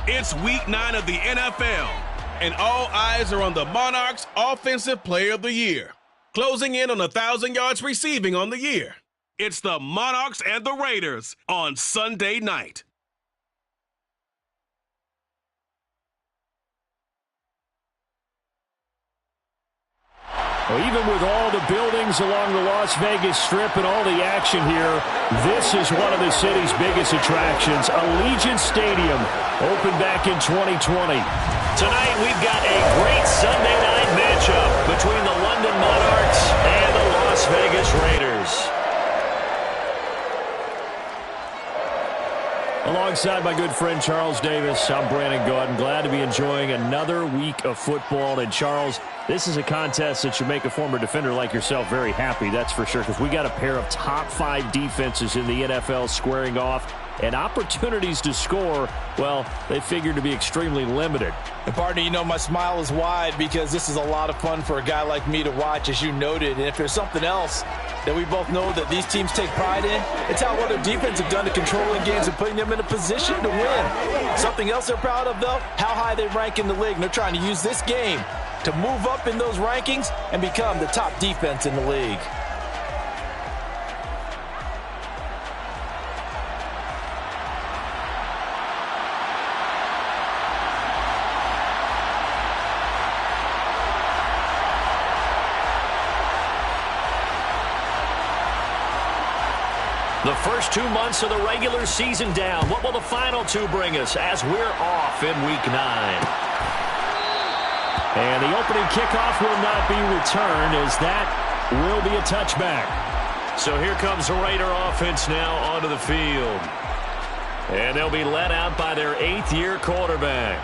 It's week 9 of the NFL, and all eyes are on the Monarchs Offensive Player of the Year, closing in on 1,000 yards receiving on the year. It's the Monarchs and the Raiders on Sunday night. Well, even with all the buildings along the Las Vegas Strip and all the action here, this is one of the city's biggest attractions. Allegiant Stadium opened back in 2020. Tonight we've got a great Sunday night matchup between the London Monarchs and the Las Vegas Raiders. Alongside my good friend Charles Davis, I'm Brandon Gordon. Glad to be enjoying another week of football. And Charles, this is a contest that should make a former defender like yourself very happy, that's for sure, because we got a pair of top 5 defenses in the NFL squaring off, and opportunities to score, well, they figure to be extremely limited. And partner, you know my smile is wide because this is a lot of fun for a guy like me to watch, as you noted. And if there's something else that we both know that these teams take pride in, it's how well their defense have done to controlling games and putting them in a position to win. Something else they're proud of, though, how high they rank in the league. And they're trying to use this game to move up in those rankings and become the top defense in the league. The first 2 months of the regular season down. What will the final 2 bring us as we're off in week 9? And the opening kickoff will not be returned, as that will be a touchback. So here comes the Raider offense now onto the field. And they'll be led out by their 8th-year quarterback.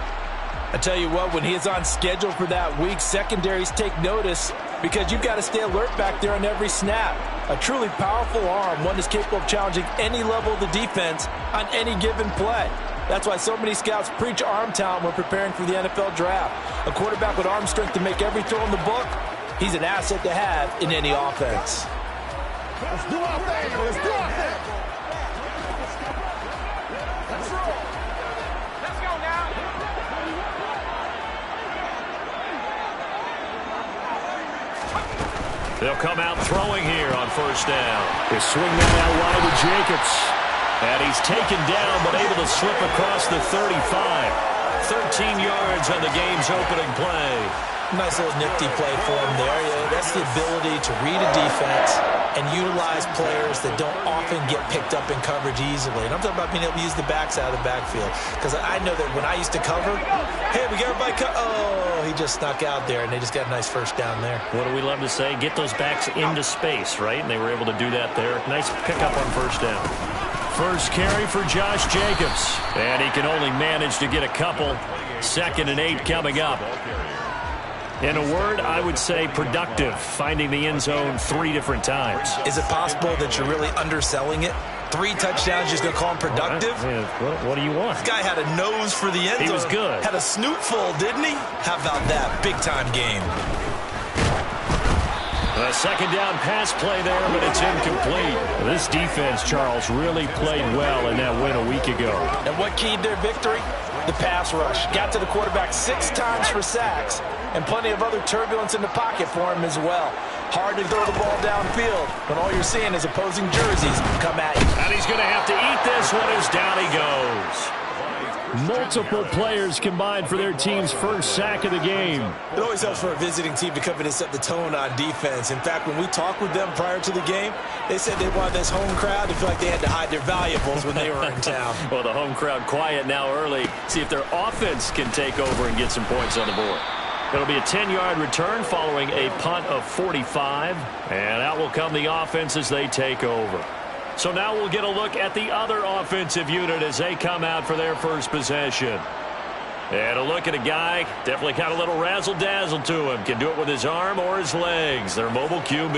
I tell you what, when he is on schedule for that week, secondaries take notice because you've got to stay alert back there on every snap. A truly powerful arm, one that's capable of challenging any level of the defense on any given play. That's why so many scouts preach arm talent when preparing for the NFL draft. A quarterback with arm strength to make every throw in the book, he's an asset to have in any offense. Let's do our thing. Let's do our thing. Let's roll. Let's go now. They'll come out throwing here on first down. They swing that out wide to Jacobs. And he's taken down but able to slip across the 35. 13 yards on the game's opening play. Nice little nifty play for him there. Yeah, that's the ability to read a defense and utilize players that don't often get picked up in coverage easily. And I'm talking about being able to use the backs out of the backfield. Because I know that when I used to cover, hey, we got everybody oh, he just snuck out there, and they just got a nice first down there. What do we love to say? Get those backs into space, right? And they were able to do that there. Nice pickup on first down. First carry for Josh Jacobs. And he can only manage to get a couple. 2nd and 8 coming up. In a word, I would say productive, finding the end zone 3 different times. Is it possible that you're really underselling it? 3 touchdowns, just going to call him productive? What do you want? This guy had a nose for the end zone. He was good. Had a snoot full, didn't he? How about that? Big-time game. A 2nd down pass play there, but it's incomplete. This defense, Charles, really played well in that win a week ago. And what keyed their victory? The pass rush. Got to the quarterback 6 times for sacks, and plenty of other turbulence in the pocket for him as well. Hard to throw the ball downfield when all you're seeing is opposing jerseys come at you. And he's going to have to eat this one as down he goes. Multiple players combined for their team's first sack of the game. It always helps for a visiting team to come in and set the tone on defense. In fact, when we talked with them prior to the game, they said they wanted this home crowd to feel like they had to hide their valuables when they were in town. Well, the home crowd quiet now early. See if their offense can take over and get some points on the board. It'll be a 10-yard return following a punt of 45. And out will come the offense as they take over. So now we'll get a look at the other offensive unit as they come out for their first possession. And a look at a guy, definitely got a little razzle-dazzle to him. Can do it with his arm or his legs. Their mobile QB.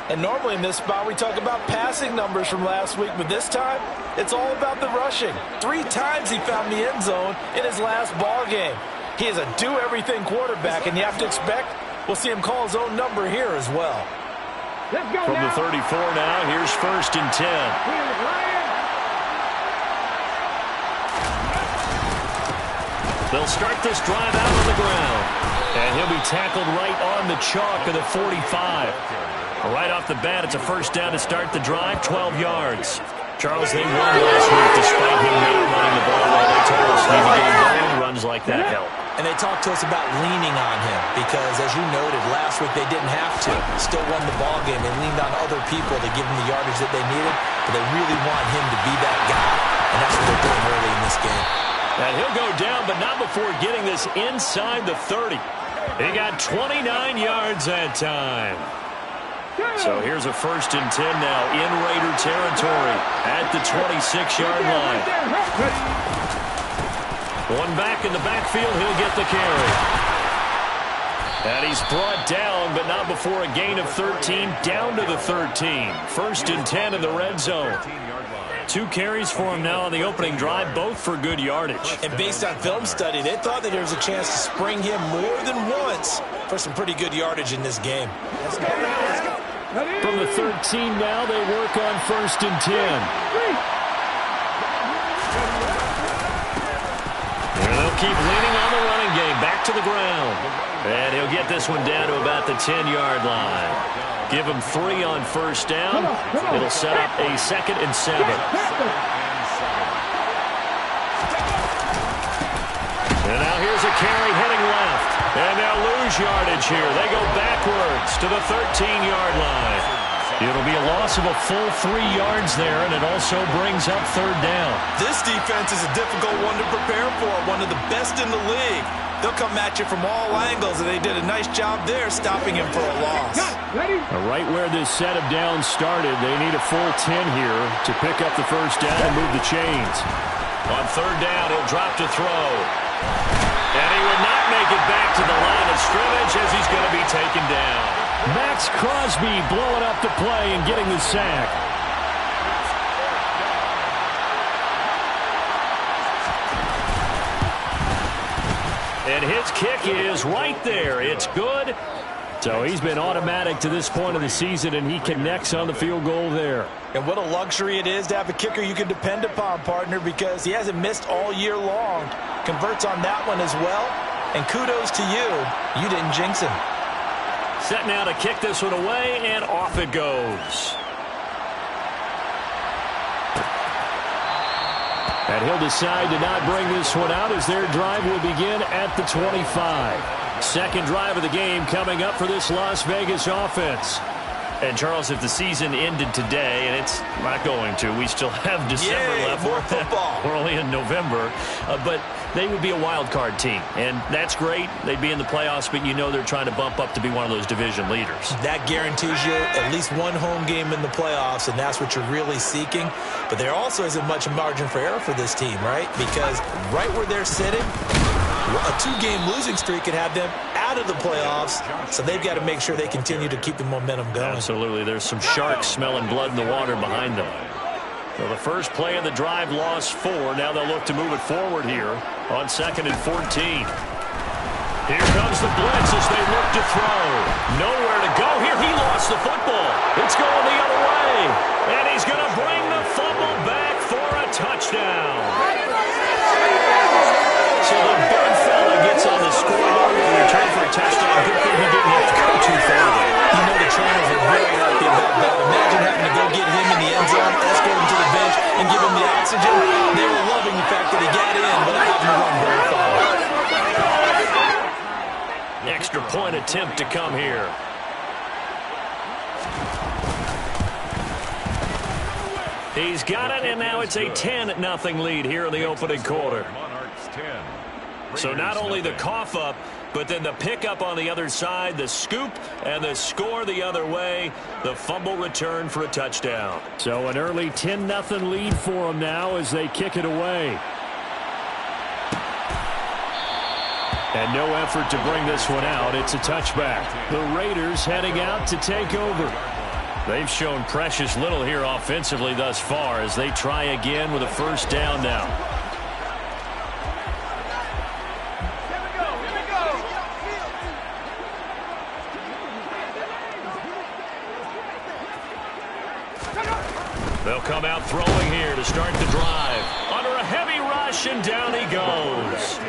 And normally in this spot we talk about passing numbers from last week, but this time it's all about the rushing. 3 times he found the end zone in his last ball game. He is a do-everything quarterback, and you have to expect we'll see him call his own number here as well. Let's go From now. the 34 now, here's 1st and 10. They'll start this drive out on the ground. And he'll be tackled right on the chalk of the 45. Right off the bat, it's a first down to start the drive, 12 yards. Charles, they won last week despite him not running the ball well. They told us he was getting long runs like that help. And they talked to us about leaning on him because, as you noted, last week they didn't have to. Still won the ball game. They leaned on other people to give them the yardage that they needed, but they really want him to be that guy, and that's what they're doing early in this game. And he'll go down, but not before getting this inside the 30. He got 29 yards that time. So here's a 1st and 10 now in Raider territory at the 26-yard line. One back in the backfield, he'll get the carry. And he's brought down, but not before a gain of 13, down to the 13. 1st and 10 in the red zone. 2 carries for him now on the opening drive, both for good yardage. And based on film study, they thought that there was a chance to spring him more than once for some pretty good yardage in this game. From the 13 now, they work on 1st and 10. And they'll keep leaning on the running game, back to the ground. And he'll get this one down to about the 10-yard line. Give him 3 on 1st down. It'll set up a 2nd and 7. And now here's a carry heading left. And they'll lose yardage here. They go backwards to the 13-yard line. It'll be a loss of a full 3 yards there, and it also brings up 3rd down. This defense is a difficult one to prepare for, one of the best in the league. They'll come at you from all angles, and they did a nice job there stopping him for a loss. Right where this set of downs started, they need a full 10 here to pick up the 1st down and move the chains. On 3rd down, he'll drop to throw. And he will not make it back to the line of scrimmage as he's going to be taken down. Max Crosby blowing up the play and getting the sack. And his kick is right there. It's good. So he's been automatic to this point of the season, and he connects on the field goal there. And what a luxury it is to have a kicker you can depend upon, partner, because he hasn't missed all year long. Converts on that one as well. And kudos to you. You didn't jinx him. Set now to kick this one away, and off it goes. And he'll decide to not bring this one out as their drive will begin at the 25. Second drive of the game coming up for this Las Vegas offense. And, Charles, if the season ended today, and it's not going to, we still have December left. More football. We're only in November. But they would be a wild card team, and that's great. They'd be in the playoffs, but you know they're trying to bump up to be one of those division leaders. That guarantees you at least one home game in the playoffs, and that's what you're really seeking. But there also isn't much margin for error for this team, right? Because right where they're sitting, a 2-game losing streak could have them out of the playoffs, so they've got to make sure they continue to keep the momentum going. Absolutely. There's some sharks smelling blood in the water behind them. So the first play of the drive lost 4. Now they'll look to move it forward here on 2nd and 14. Here comes the blitz as they look to throw. Nowhere to go here. He lost the football. It's going the other way. And he's going to bring the fumble back for a touchdown. So the big fella gets on the scoreboard with a return for a touchdown. Good thing he didn't have to go too far. You know the trainers are very happy about that. Imagine having to go get him in the end zone, escort him to the bench, and give him the oxygen. They were loving the fact that he got in, but not having to run very far. Extra point attempt to come here. He's got it, and now it's a 10-0 lead here in the opening quarter. So not only the cough up, but then the pickup on the other side, the scoop, and the score the other way, the fumble return for a touchdown. So an early 10-0 lead for them now as they kick it away. And no effort to bring this one out. It's a touchback. The Raiders heading out to take over. They've shown precious little here offensively thus far as they try again with a first down now. They'll come out throwing here to start the drive. Under a heavy rush, and down he goes.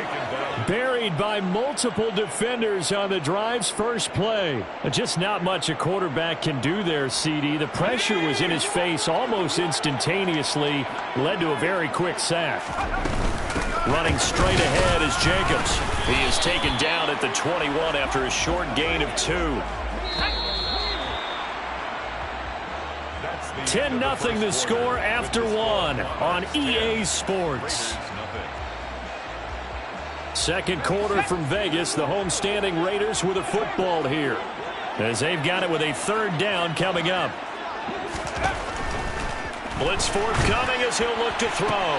buried by multiple defenders on the drive's first play. Just not much a quarterback can do there, CD. The pressure was in his face almost instantaneously. Led to a very quick sack. Running straight ahead is Jacobs. He is taken down at the 21 after a short gain of 2. 10-0 the score after 1 on EA Sports. Second quarter from Vegas. The homestanding Raiders with a football here, as they've got it with a 3rd down coming up. Blitz forthcoming as he'll look to throw.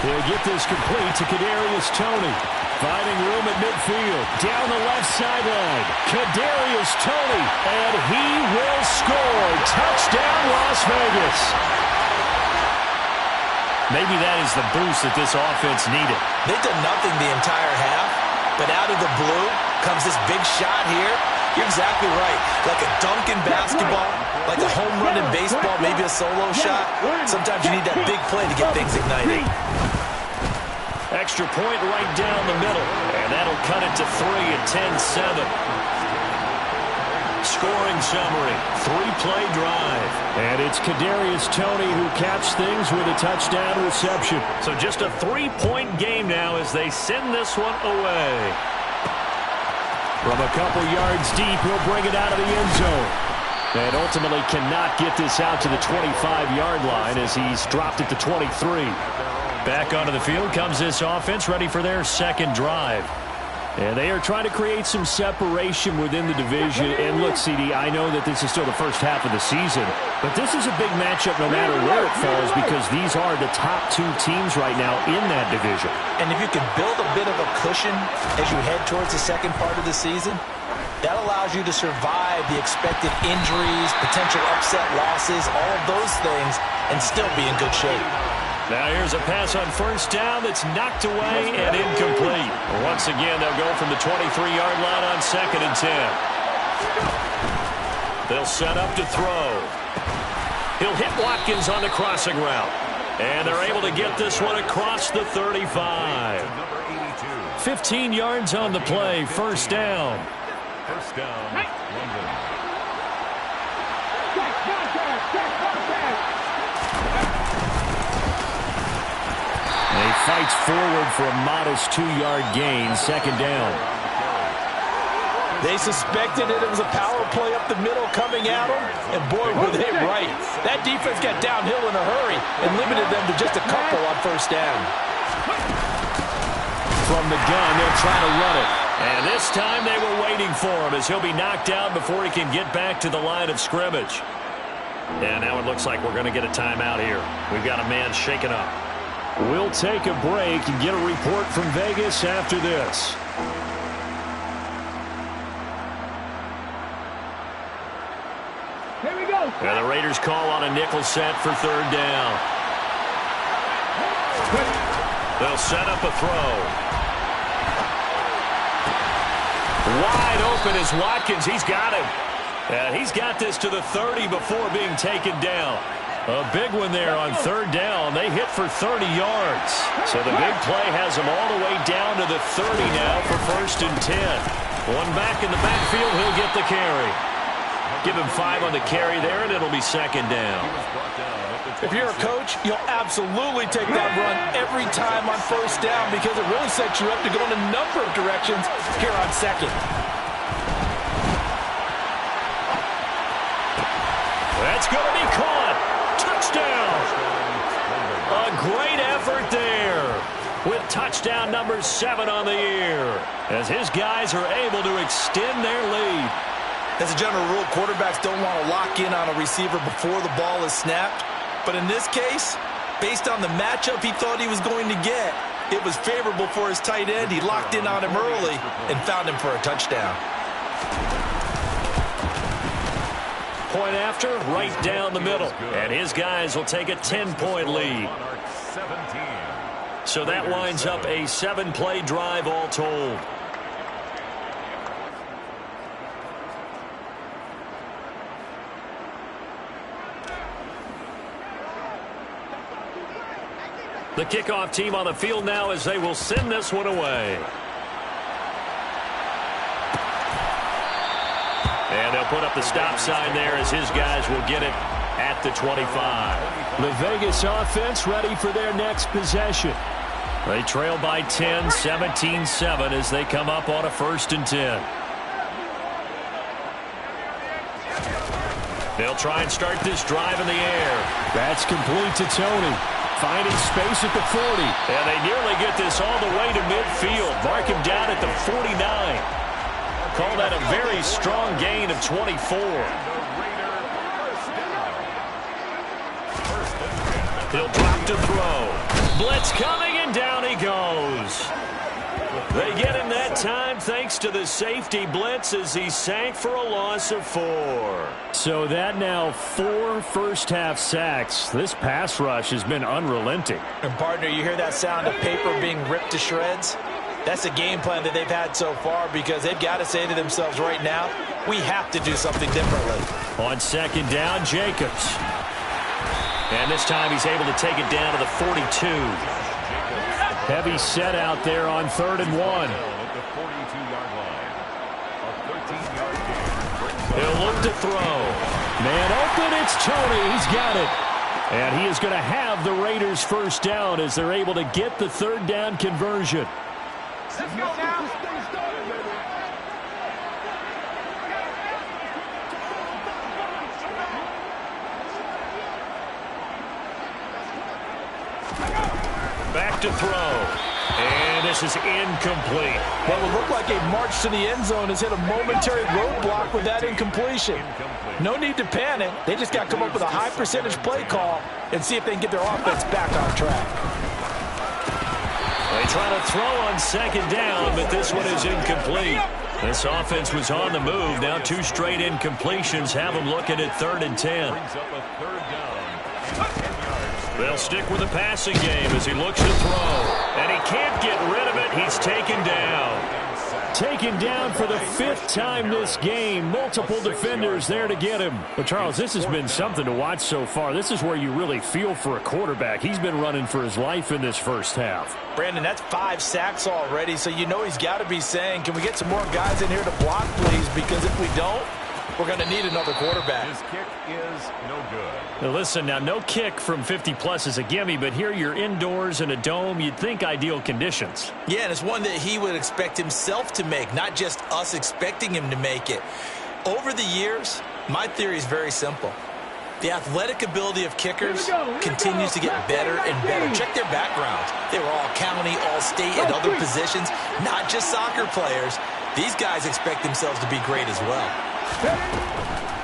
He'll get this complete to Kadarius Toney. Finding room at midfield. Down the left sideline. Kadarius Toney. And he will score. Touchdown, Las Vegas. Maybe that is the boost that this offense needed. They did nothing the entire half, but out of the blue comes this big shot here. You're exactly right. Like a dunk in basketball, like a home run in baseball, maybe a solo shot. Sometimes you need that big play to get things ignited. Extra point right down the middle, and that'll cut it to 3 at 10-7. Scoring summary, 3-play drive. And it's Kadarius Toney who caps things with a touchdown reception. So just a 3-point game now as they send this one away. From a couple yards deep, he'll bring it out of the end zone. And ultimately cannot get this out to the 25-yard line as he's dropped it to 23. Back onto the field comes this offense, ready for their second drive. And they are trying to create some separation within the division. And look, CD, I know that this is still the first half of the season, but this is a big matchup no matter where it falls because these are the top 2 teams right now in that division. And if you can build a bit of a cushion as you head towards the second part of the season, that allows you to survive the expected injuries, potential upset losses, all of those things, and still be in good shape. Now here's a pass on 1st down that's knocked away and incomplete. Once again, they'll go from the 23-yard line on 2nd and 10. They'll set up to throw. He'll hit Watkins on the crossing route. And they're able to get this one across the 35. 15 yards on the play, 1st down. First down, London. And he fights forward for a modest 2-yard gain, 2nd down. They suspected it was a power play up the middle coming at them, and boy, were they right. That defense got downhill in a hurry and limited them to just a couple on 1st down. From the gun, they'll try to run it. And this time they were waiting for him as he'll be knocked down before he can get back to the line of scrimmage. And now it looks like we're going to get a timeout here. We've got a man shaken up. We'll take a break and get a report from Vegas after this. Here we go. And the Raiders call on a nickel set for 3rd down. They'll set up a throw. Wide open is Watkins. He's got him. And he's got this to the 30 before being taken down. A big one there on 3rd down. They hit for 30 yards. So the big play has them all the way down to the 30 now for 1st and 10. One back in the backfield. He'll get the carry. Give him 5 on the carry there, and it'll be 2nd down. If you're a coach, you'll absolutely take that run every time on 1st down because it really sets you up to go in a number of directions here on 2nd. That's going to be caught. Touchdown. A great effort there with touchdown number 7 on the year as his guys are able to extend their lead. As a general rule, quarterbacks don't want to lock in on a receiver before the ball is snapped. But in this case, based on the matchup he thought he was going to get, it was favorable for his tight end. He locked in on him early and found him for a touchdown. Point after, right down the middle. And his guys will take a 10-point lead. So that winds up a 7-play drive all told. The kickoff team on the field now as they will send this one away. put up the stop sign there as his guys will get it at the 25. The Vegas offense ready for their next possession. They trail by 10, 17-7 as they come up on a 1st and 10. They'll try and start this drive in the air. That's complete to Tony. Finding space at the 40. And they nearly get this all the way to midfield. Mark him down at the 49. Call that a very strong gain of 24. He'll drop to throw. Blitz coming, and down he goes. They get him that time thanks to the safety blitz as he sank for a loss of 4. So that now 4 first-half sacks. This pass rush has been unrelenting. And partner, you hear that sound of paper being ripped to shreds? That's the game plan that they've had so far because they've got to say to themselves right now, we have to do something differently. On 2nd down, Jacobs. And this time he's able to take it down to the 42. Heavy set out there on 3rd and 1. He'll look to throw. Man open, it's Tony. He's got it. And he is going to have the Raiders first down as they're able to get the 3rd down conversion. Let's go now. Back to throw. And this is incomplete. What would look like a march to the end zone has hit a momentary roadblock with that incompletion. No need to panic. They just got to come up with a high percentage play call and see if they can get their offense back on track. They try to throw on 2nd down, but this one is incomplete. This offense was on the move. Now 2 straight incompletions have them looking at 3rd and 10. They'll stick with the passing game as he looks to throw. And he can't get rid of it. He's taken down. Taken down for the 5th time this game. Multiple defenders there to get him. But, Charles, this has been something to watch so far. This is where you really feel for a quarterback. He's been running for his life in this first half. Brandon, that's 5 sacks already, so you know he's got to be saying, can we get some more guys in here to block, please? Because if we don't, we're going to need another quarterback. His kick is no good. Now listen, now no kick from 50-plus is a gimme, but here you're indoors in a dome. You'd think ideal conditions. Yeah, and it's one that he would expect himself to make, not just us expecting him to make it. Over the years, my theory is very simple. The athletic ability of kickers continues to get better and better. Check their backgrounds. They were all county, all state, and other positions, not just soccer players. These guys expect themselves to be great as well.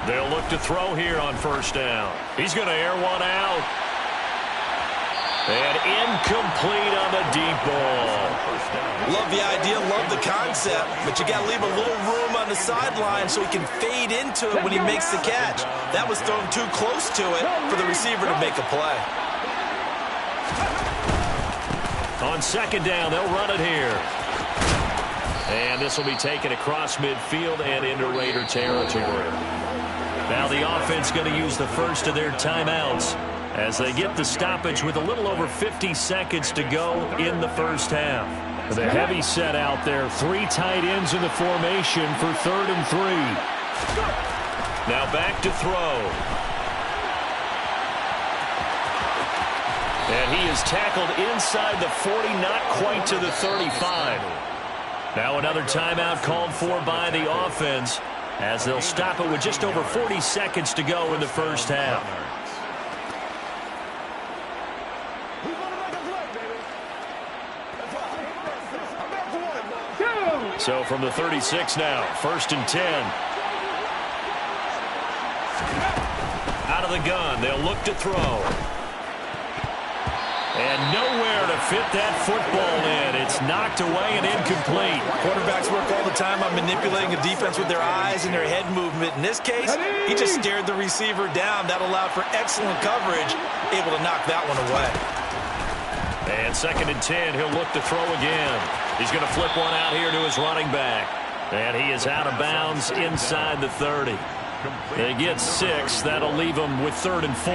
They'll look to throw here on 1st down. He's going to air one out. And incomplete on the deep ball. Love the idea, love the concept, but you got to leave a little room on the sideline so he can fade into it when he makes the catch. That was thrown too close to it for the receiver to make a play. On 2nd down, they'll run it here. And this will be taken across midfield and into Raider territory. Now the offense going to use the first of their timeouts as they get the stoppage with a little over 50 seconds to go in the first half. The heavy set out there. 3 tight ends in the formation for 3rd and 3. Now back to throw. And he is tackled inside the 40, not quite to the 35. Now another timeout called for by the offense as they'll stop it with just over 40 seconds to go in the first half. So from the 36 now, 1st and 10. Out of the gun, they'll look to throw. And nowhere to fit that football in. It's knocked away and incomplete. Quarterbacks work all the time on manipulating a defense with their eyes and their head movement. In this case, he just stared the receiver down. That allowed for excellent coverage, able to knock that one away. And 2nd and 10, he'll look to throw again. He's going to flip one out here to his running back. And he is out of bounds inside the 30. They get 6. That'll leave them with 3rd and 4.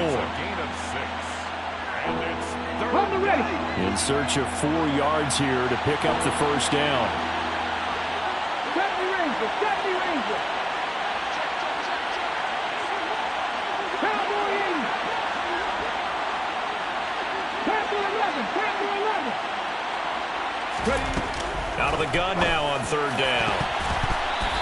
In search of 4 yards here to pick up the first down. Out of the gun now on third down.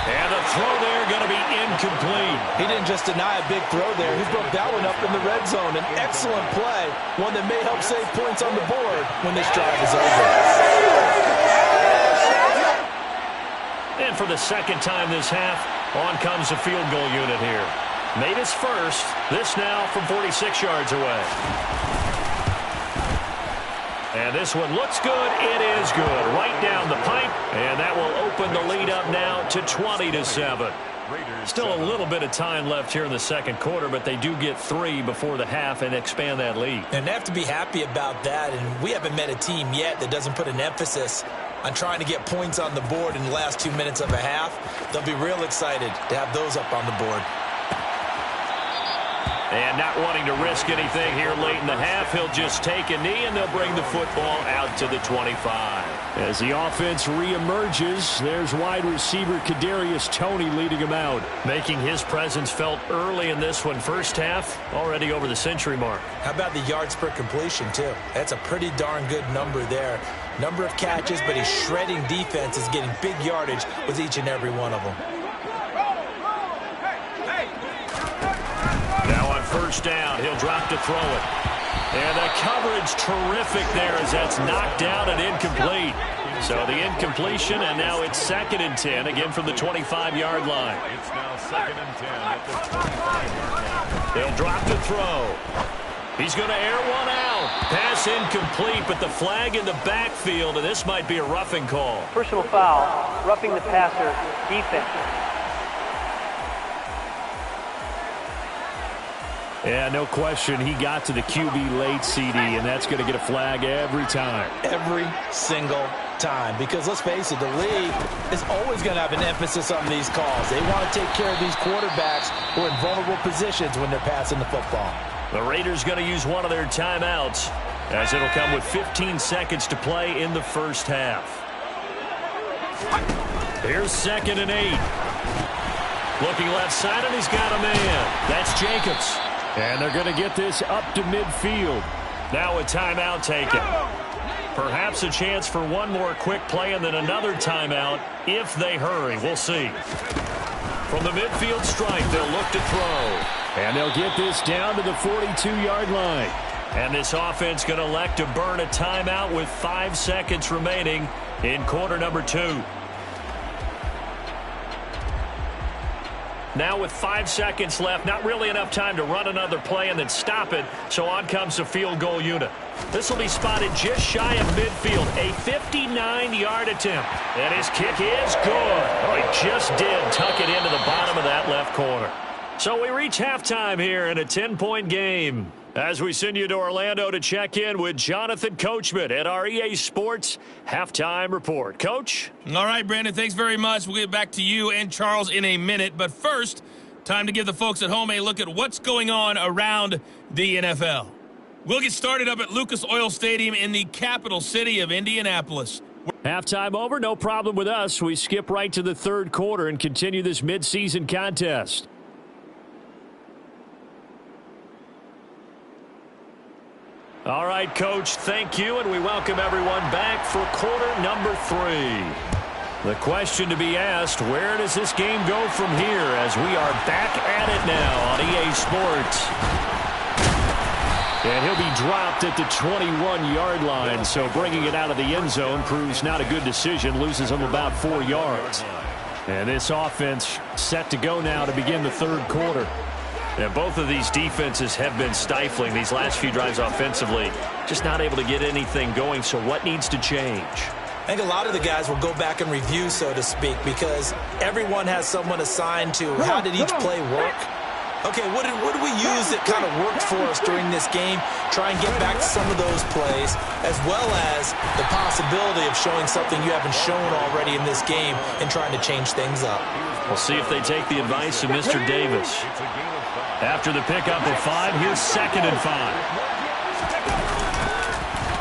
And the throw there going to be incomplete. He didn't just deny a big throw there. He broke that one up in the red zone. An excellent play, one that may help save points on the board when this drive is over. And for the second time this half, on comes the field goal unit here. Made his first. This now from 46 yards away. And this one looks good. It is good. Right down the pipe. And that will open the lead up now to 20-7. Still a little bit of time left here in the second quarter, but they do get 3 before the half and expand that lead. And they have to be happy about that. And we haven't met a team yet that doesn't put an emphasis on trying to get points on the board in the last 2 minutes of a half. They'll be real excited to have those up on the board. And not wanting to risk anything here late in the half, he'll just take a knee, and they'll bring the football out to the 25. As the offense reemerges, there's wide receiver Kadarius Toney leading him out. Making his presence felt early in this one. First half, already over the century mark. How about the yards per completion, too? That's a pretty darn good number there. Number of catches, but his shredding defense is getting big yardage with each and every one of them. Now on first down, he'll drop to throw it. And the coverage terrific there as that's knocked down and incomplete. So the incompletion, and now it's 2nd and 10, again from the 25-yard line. It's now 2nd and 10 at the 25-yard line. They'll drop to throw. He's going to air one out. Pass incomplete, but the flag in the backfield, and this might be a roughing call. Personal foul, roughing the passer, defense. Yeah, no question. He got to the QB late, CD, and that's going to get a flag every time. Every single time. Because let's face it, the league is always going to have an emphasis on these calls. They want to take care of these quarterbacks who are in vulnerable positions when they're passing the football. The Raiders going to use one of their timeouts, as it'll come with 15 seconds to play in the first half. Here's 2nd and 8. Looking left side, and he's got a man. That's Jacobs. And they're going to get this up to midfield. Now a timeout taken. Perhaps a chance for one more quick play and then another timeout if they hurry. We'll see. From the midfield stripe, they'll look to throw. And they'll get this down to the 42-yard line. And this offense going to elect to burn a timeout with 5 seconds remaining in quarter number 2. Now with 5 seconds left, not really enough time to run another play and then stop it, so on comes the field goal unit. This will be spotted just shy of midfield, a 59-yard attempt. And his kick is good. Oh, he just did tuck it into the bottom of that left corner. So we reach halftime here in a 10-point game, as we send you to Orlando to check in with Jonathan Coachman at our EA Sports Halftime Report. Coach? All right, Brandon, thanks very much. We'll get back to you and Charles in a minute. But first, time to give the folks at home a look at what's going on around the NFL. We'll get started up at Lucas Oil Stadium in the capital city of Indianapolis. Halftime over, no problem with us. We skip right to the third quarter and continue this midseason contest. All right, Coach, thank you, and we welcome everyone back for quarter number 3. The question to be asked, where does this game go from here as we are back at it now on EA Sports? And he'll be dropped at the 21-yard line, so bringing it out of the end zone proves not a good decision, loses him about 4 yards. And this offense set to go now to begin the third quarter. Yeah, both of these defenses have been stifling these last few drives offensively. Just not able to get anything going, so what needs to change? I think a lot of the guys will go back and review, so to speak, because everyone has someone assigned to how did each play work. Okay, what did we use that kind of worked for us during this game? Try and get back to some of those plays, as well as the possibility of showing something you haven't shown already in this game and trying to change things up. We'll see if they take the advice of Mr. Davis. After the pickup of 5, here's 2nd and 5.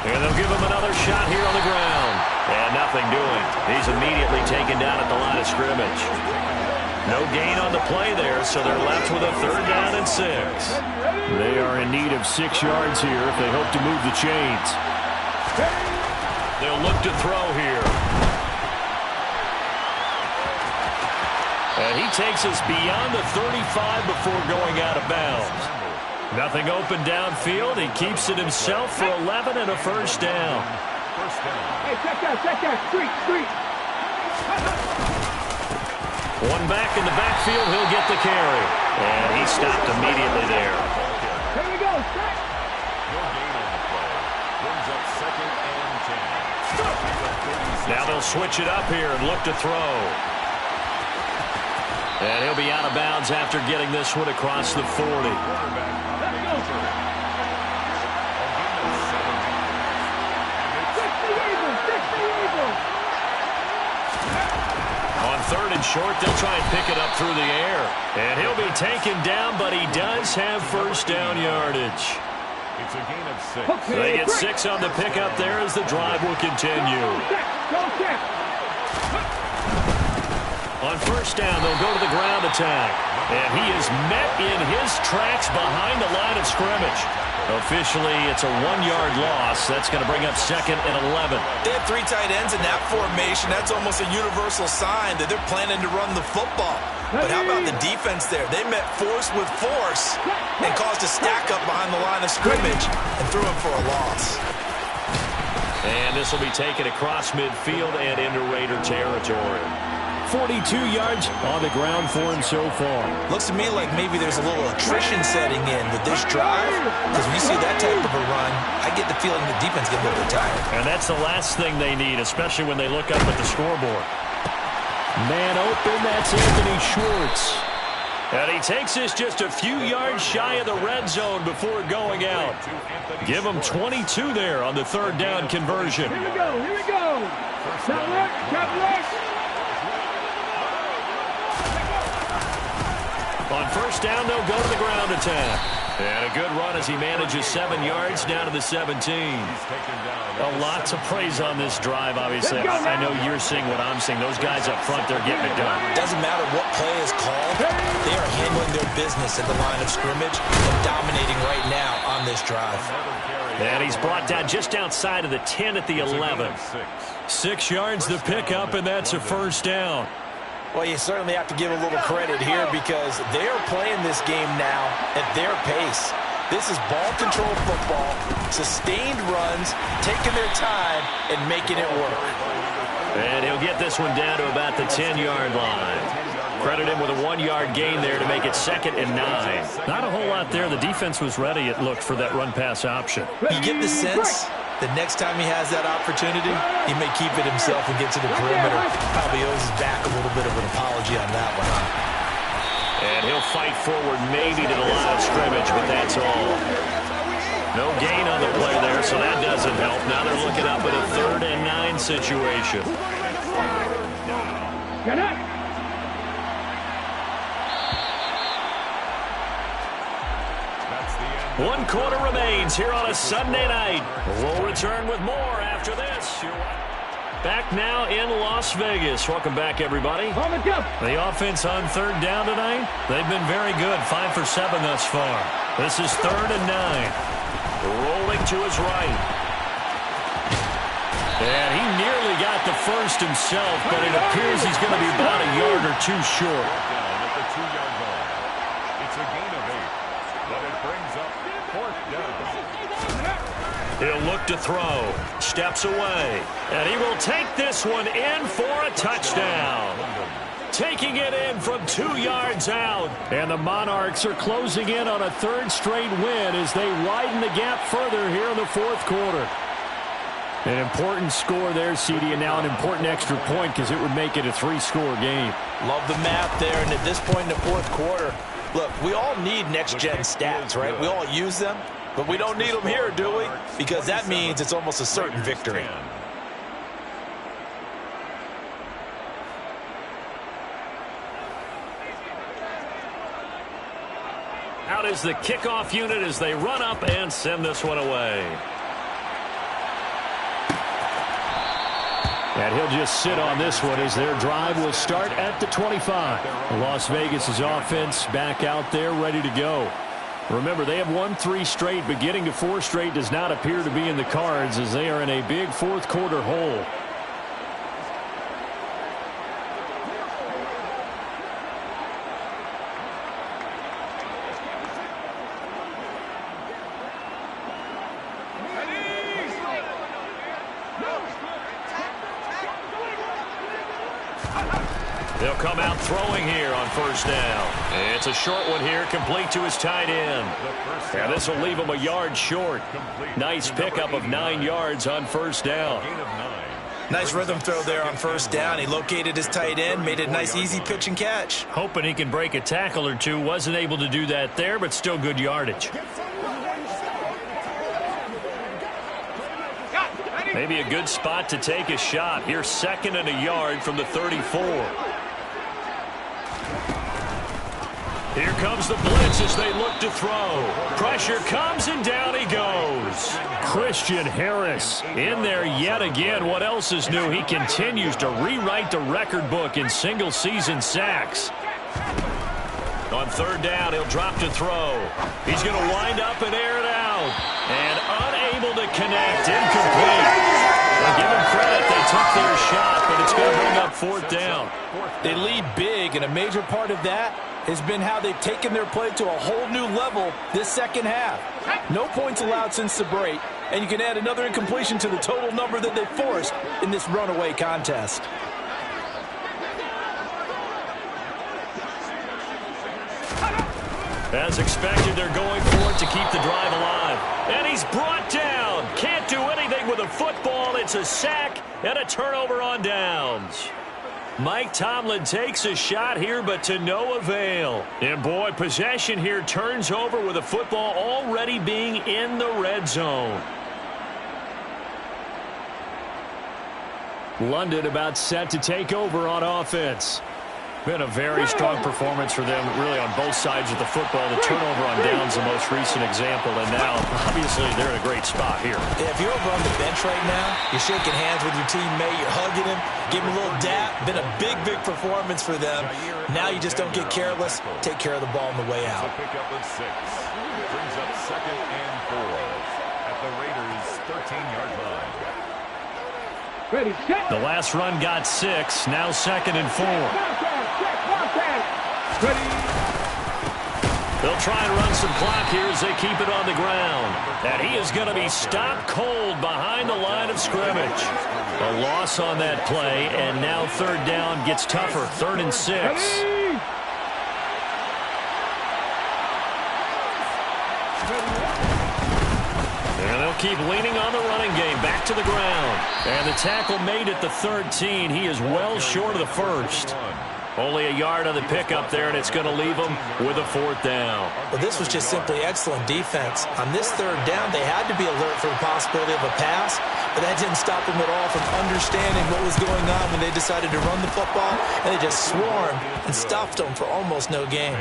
And they'll give him another shot here on the ground. And nothing doing. He's immediately taken down at the line of scrimmage. No gain on the play there, so they're left with a 3rd down and 6. They are in need of 6 yards here if they hope to move the chains. 2nd and 6 They'll look to throw here. And he takes us beyond the 35 before going out of bounds. Nothing open downfield. He keeps it himself for 11 and a first down. Hey, check that. Street. One back in the backfield. He'll get the carry. And he stopped immediately there. Here we go, set. No gain on the play. Brings up 2nd and 10. Now they'll switch it up here and look to throw. And he'll be out of bounds after getting this one across the 40. On 3rd and short, they'll try and pick it up through the air. And he'll be taken down, but he does have first down yardage. It's a gain of 6. They get 6 on the pickup there as the drive will continue. On first down, they'll go to the ground attack. And he is met in his tracks behind the line of scrimmage. Officially, it's a 1-yard loss. That's going to bring up 2nd and 11. They have 3 tight ends in that formation. That's almost a universal sign that they're planning to run the football. But how about the defense there? They met force with force and caused a stack up behind the line of scrimmage and threw him for a loss. And this will be taken across midfield and into Raider territory. 42 yards on the ground for him so far. Looks to me like maybe there's a little attrition setting in with this drive, because when you see that type of a run, I get the feeling the defense gets a little bit tired. And that's the last thing they need, especially when they look up at the scoreboard. Man open, that's Anthony Schwartz. And he takes us just a few yards shy of the red zone before going out. Give him 22 there on the 3rd down conversion. Here we go. Top left. On first down, they'll go to the ground attack. And a good run as he manages 7 yards down to the 17. Lots of praise on this drive, obviously. I know you're seeing what I'm seeing. Those guys up front, they're getting it done. Doesn't matter what play is called. They are handling their business at the line of scrimmage and dominating right now on this drive. And he's brought down just outside of the 10 at the 11. 6 yards the pickup, and that's a first down. Well, you certainly have to give a little credit here because they are playing this game now at their pace. This is ball control football, sustained runs, taking their time, and making it work. And he'll get this one down to about the 10-yard line. Credit him with a 1-yard gain there to make it 2nd and 9. Not a whole lot there. The defense was ready, it looked, for that run-pass option. You get the sense the next time he has that opportunity, he may keep it himself and get to the perimeter. Probably owes his back a little bit of an apology on that one, huh? And he'll fight forward maybe to the line of scrimmage, but that's all. No gain on the play there, so that doesn't help. Now they're looking up at a 3rd and 9 situation. Get up. One quarter remains here on a Sunday night. We'll return with more after this. Back now in Las Vegas. Welcome back, everybody. The offense on 3rd down tonight, they've been very good. 5 for 7 thus far. This is 3rd and 9. Rolling to his right. And he nearly got the first himself, but it appears he's going to be about a yard or 2 short. Down at the 2-yard line. It's a gain of 8, but it brings up 4th down. He'll look to throw. Steps away. And he will take this one in for a touchdown. Taking it in from 2 yards out. And the Monarchs are closing in on a 3rd straight win as they widen the gap further here in the 4th quarter. An important score there, CD, and now an important extra point because it would make it a 3-score game. Love the math there, and at this point in the 4th quarter, look, we all need next-gen stats, right? We all use them, but we don't need them here, do we? Because that means it's almost a certain victory. Out is the kickoff unit as they run up and send this one away. And he'll just sit on this one as their drive will start at the 25. Las Vegas' offense back out there ready to go. Remember, they have won 3 straight, but getting to 4 straight does not appear to be in the cards as they are in a big fourth quarter hole. They'll come out throwing here on first down. It's a short one here, complete to his tight end. And this will leave him a yard short. Nice pickup of 9 yards on first down. Nice rhythm throw there on first down. He located his tight end, made it a nice easy pitch and catch. Hoping he can break a tackle or two. Wasn't able to do that there, but still good yardage. Maybe a good spot to take a shot. Here's 2nd and a yard from the 34. Here comes the blitz as they look to throw. Pressure comes and down he goes. Christian Harris in there yet again. What else is new? He continues to rewrite the record book in single-season sacks. On third down, he'll drop to throw. He's going to wind up and air it out. And unable to connect. Incomplete. Well, give him credit. They took their shot, but it's going to bring up 4th down. They lead big, and a major part of that has been how they've taken their play to a whole new level this second half. No points allowed since the break, and you can add another incompletion to the total number that they forced in this runaway contest. As expected, they're going for it to keep the drive alive. And he's brought down. Can't do anything with a football. It's a sack and a turnover on downs. Mike Tomlin takes a shot here, but to no avail. And boy, possession here turns over with a football already being in the red zone. London about set to take over on offense. Been a very strong performance for them, really, on both sides of the football. The turnover on downs, the most recent example, and now, obviously, they're in a great spot here. Yeah, if you're over on the bench right now, you're shaking hands with your teammate, you're hugging him, give him a little dap. Been a big, big performance for them. Now you just don't get careless. Take care of the ball on the way out. Pick up with 6. Brings up 2nd and 4 at the Raiders' 13-yard line. Ready, set. The last run got 6, now 2nd and 4. Ready. They'll try and run some clock here as they keep it on the ground. And he is going to be stopped cold behind the line of scrimmage. A loss on that play, and now 3rd down gets tougher. 3rd and 6. And they'll keep leaning on the running game. Back to the ground. And the tackle made at the 13. He is well short of the 1st. Only a yard on the pickup there, and it's going to leave them with a 4th down. Well, this was just simply excellent defense. On this 3rd down, they had to be alert for the possibility of a pass, but that didn't stop them at all from understanding what was going on when they decided to run the football, and they just swarmed and stuffed them for almost no gain.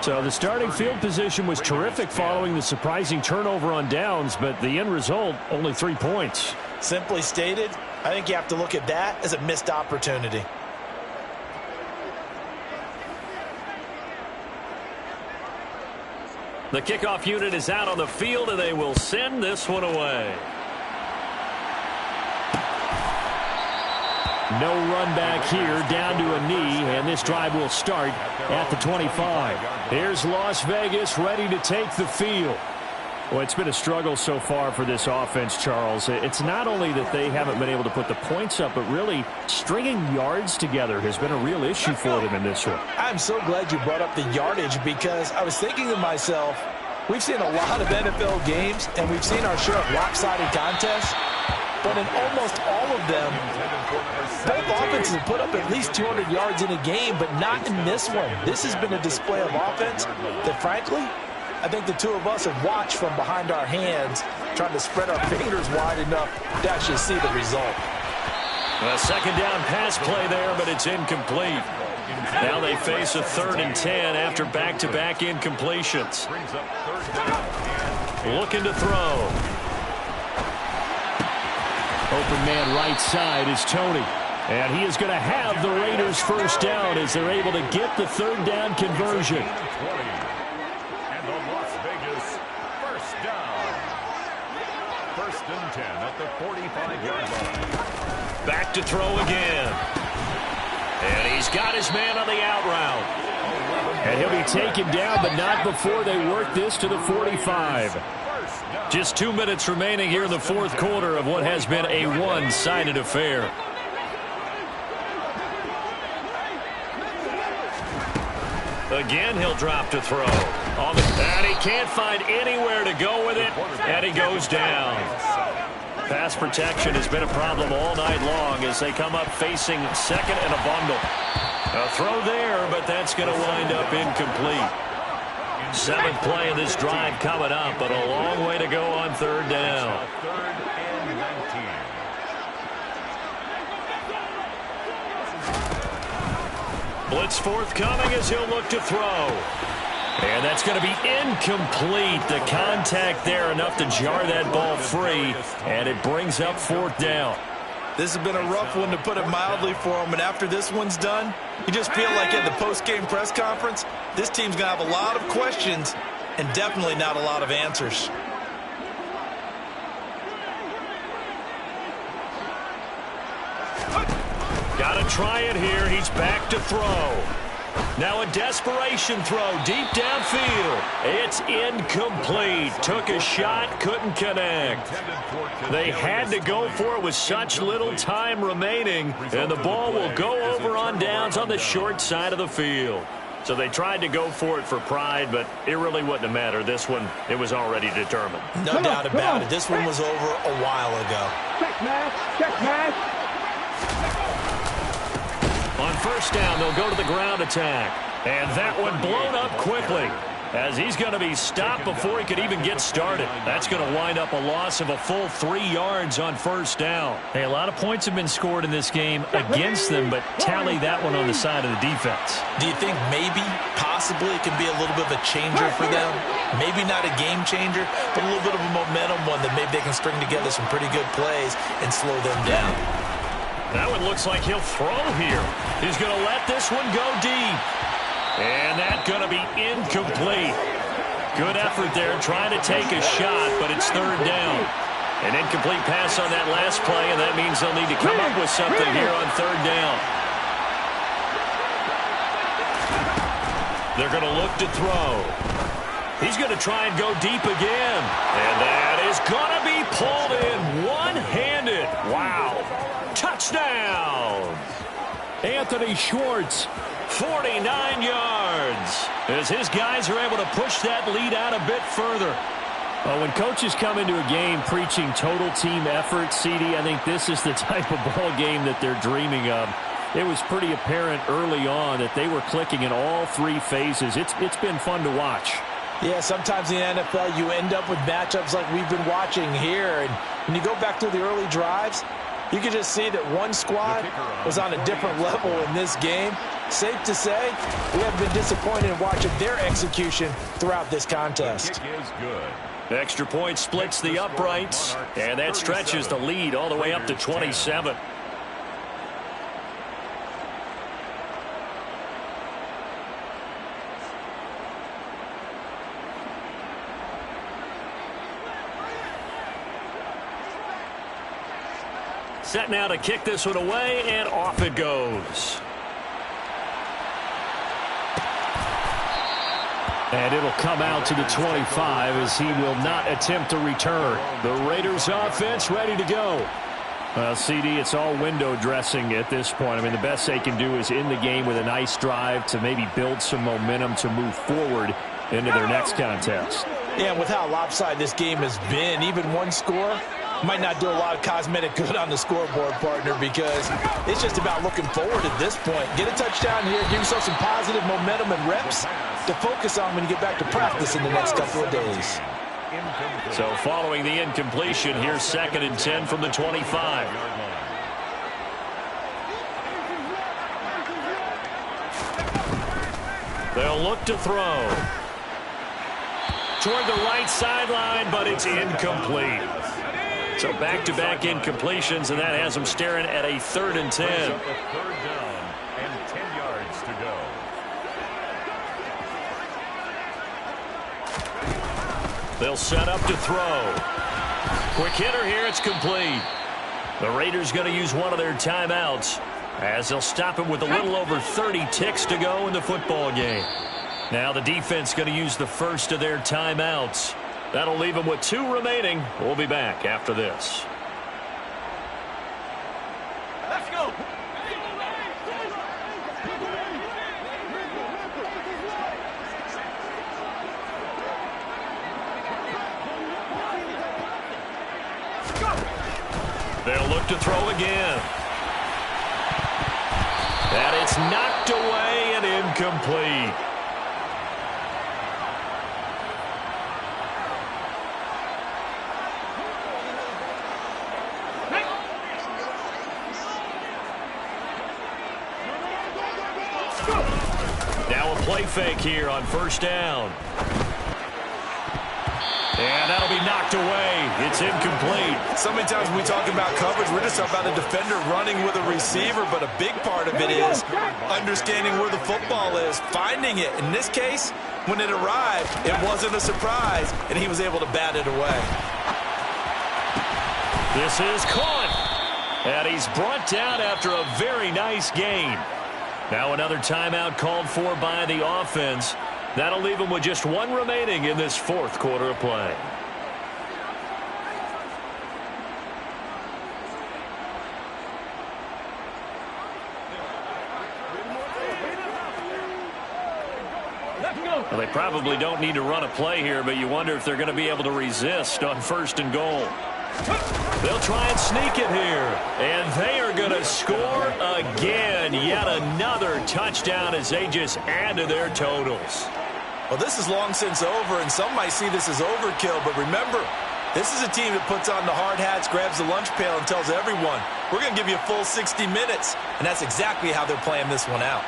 So the starting field position was terrific following the surprising turnover on downs, but the end result, only 3 points. Simply stated, I think you have to look at that as a missed opportunity. The kickoff unit is out on the field, and they will send this one away. No run back here, down to a knee, and this drive will start at the 25. Here's Las Vegas ready to take the field. Well, it's been a struggle so far for this offense, Charles. It's not only that they haven't been able to put the points up, but really stringing yards together has been a real issue for them in this one. I'm so glad you brought up the yardage because I was thinking to myself, we've seen a lot of NFL games, and we've seen our share of lopsided contests, but in almost all of them, both offenses have put up at least 200 yards in a game, but not in this one. This has been a display of offense that, frankly, I think the two of us have watched from behind our hands, trying to spread our fingers wide enough to actually see the result. A 2nd down pass play there, but it's incomplete. Now they face a 3rd and 10 after back-to-back incompletions. Looking to throw. Open man right side is Tony. And he is going to have the Raiders' 1st down as they're able to get the 3rd down conversion. First and 10 at the 45-yard line. Back to throw again. And he's got his man on the out route. And he'll be taken down, but not before they work this to the 45. Just 2 minutes remaining here in the fourth quarter of what has been a one-sided affair. Again, he'll drop to throw. And he can't find anywhere to go with it, and he goes down. Pass protection has been a problem all night long as they come up facing second and a bundle. A throw there, but that's going to wind up incomplete. Seventh play of this drive coming up, but a long way to go on third down. Third and 19. Blitz forthcoming as he'll look to throw. And that's going to be incomplete. The contact there enough to jar that ball free, and it brings up fourth down. This has been a rough one, to put it mildly, for him. And after this one's done, you just feel like at the post-game press conference, this team's going to have a lot of questions and definitely not a lot of answers. Got to try it here. He's back to throw. Now a desperation throw deep downfield. It's incomplete. Took a shot, couldn't connect. They had to go for it with such little time remaining, and the ball will go over on downs on the short side of the field. So they tried to go for it for pride, but it really wouldn't have mattered. This one, it was already determined. No doubt about it. This one was over a while ago. Check match. Check match. On first down, they'll go to the ground attack. And that one blown up quickly as he's going to be stopped before he could even get started. That's going to wind up a loss of a full 3 yards on first down. Hey, a lot of points have been scored in this game against them, but tally that one on the side of the defense. Do you think maybe, possibly, it can be a little bit of a changer for them? Maybe not a game changer, but a little bit of a momentum one that maybe they can string together some pretty good plays and slow them down. That one looks like he'll throw here. He's going to let this one go deep. And that's going to be incomplete. Good effort there trying to take a shot, but it's third down. An incomplete pass on that last play, and that means they'll need to come up with something here on third down. They're going to look to throw. He's going to try and go deep again. And that is going to be pulled in one-handed. Wow. Touchdown! Anthony Schwartz, 49 yards, as his guys are able to push that lead out a bit further. Well, when coaches come into a game preaching total team effort, CD, I think this is the type of ball game that they're dreaming of. It was pretty apparent early on that they were clicking in all three phases. It's been fun to watch. Yeah, sometimes in the NFL you end up with matchups like we've been watching here. And when you go back through the early drives, you can just see that one squad was on a different level in this game. Safe to say, we have been disappointed in watching their execution throughout this contest. The kick is good. Extra point splits the uprights, and that stretches the lead all the way up to 27. Set now to kick this one away, and off it goes. And it'll come out to the 25 as he will not attempt to return. The Raiders offense ready to go. Well, CD, it's all window dressing at this point. I mean, the best they can do is in the game with a nice drive to maybe build some momentum to move forward into their next contest. Yeah, with how lopsided this game has been, even one score might not do a lot of cosmetic good on the scoreboard, partner, because it's just about looking forward at this point. Get a touchdown here, give yourself some positive momentum and reps to focus on when you get back to practice in the next couple of days. So following the incompletion, here's 2nd and 10 from the 25. They'll look to throw. Toward the right sideline, but it's incomplete. So back-to-back incompletions, and that has them staring at a 3rd and 10. Third down and 10 yards to go. They'll set up to throw. Quick hitter here. It's complete. The Raiders going to use one of their timeouts as they'll stop it with a little over 30 ticks to go in the football game. Now the defense going to use the first of their timeouts. That'll leave them with 2 remaining. We'll be back after this. Let's go. They'll look to throw again. And it's knocked away and incomplete. Now a play fake here on first down. And that'll be knocked away. It's incomplete. So many times when we talk about coverage, we're just talking about a defender running with a receiver, but a big part of it is understanding where the football is, finding it. In this case, when it arrived, it wasn't a surprise, and he was able to bat it away. This is caught. And he's brought down after a very nice gain. Now another timeout called for by the offense. That'll leave him with just 1 remaining in this 4th quarter of play. Well, they probably don't need to run a play here, but you wonder if they're going to be able to resist on 1st and goal. They'll try and sneak it here. And they are going to score again. Yet another touchdown as they just add to their totals. Well, this is long since over, and some might see this as overkill. But remember, this is a team that puts on the hard hats, grabs the lunch pail, and tells everyone, we're going to give you a full 60 minutes. And that's exactly how they're playing this one out.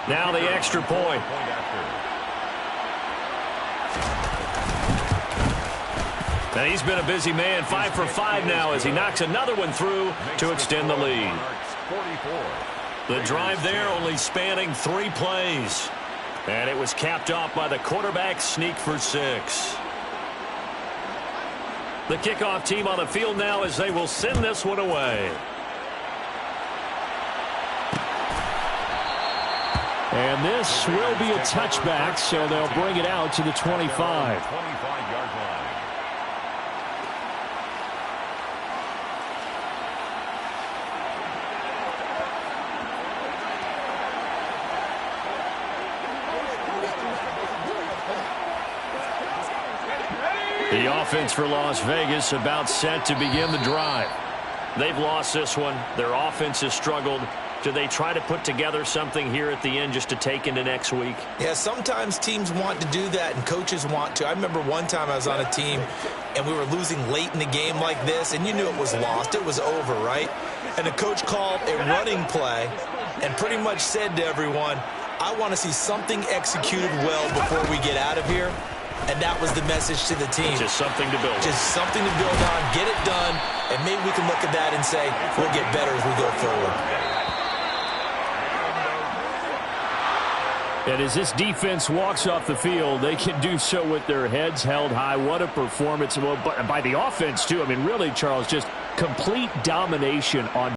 Now the extra point. And he's been a busy man, 5 for 5 now as he knocks another one through to extend the lead. The drive there only spanning 3 plays. And it was capped off by the quarterback sneak for 6. The kickoff team on the field now as they will send this one away. And this will be a touchback, so they'll bring it out to the 25. 25-yard line. The offense for Las Vegas about set to begin the drive. They've lost this one. Their offense has struggled. Do they try to put together something here at the end just to take into next week? Yeah, sometimes teams want to do that and coaches want to. I remember one time I was on a team and we were losing late in the game like this, and you knew it was lost. It was over, right? And the coach called a running play and pretty much said to everyone, I want to see something executed well before we get out of here. And that was the message to the team. Just something to build on. Just something to build on, get it done, and maybe we can look at that and say, we'll get better as we go forward. And as this defense walks off the field, they can do so with their heads held high. What a performance by the offense, too. I mean, really, Charles, just complete domination on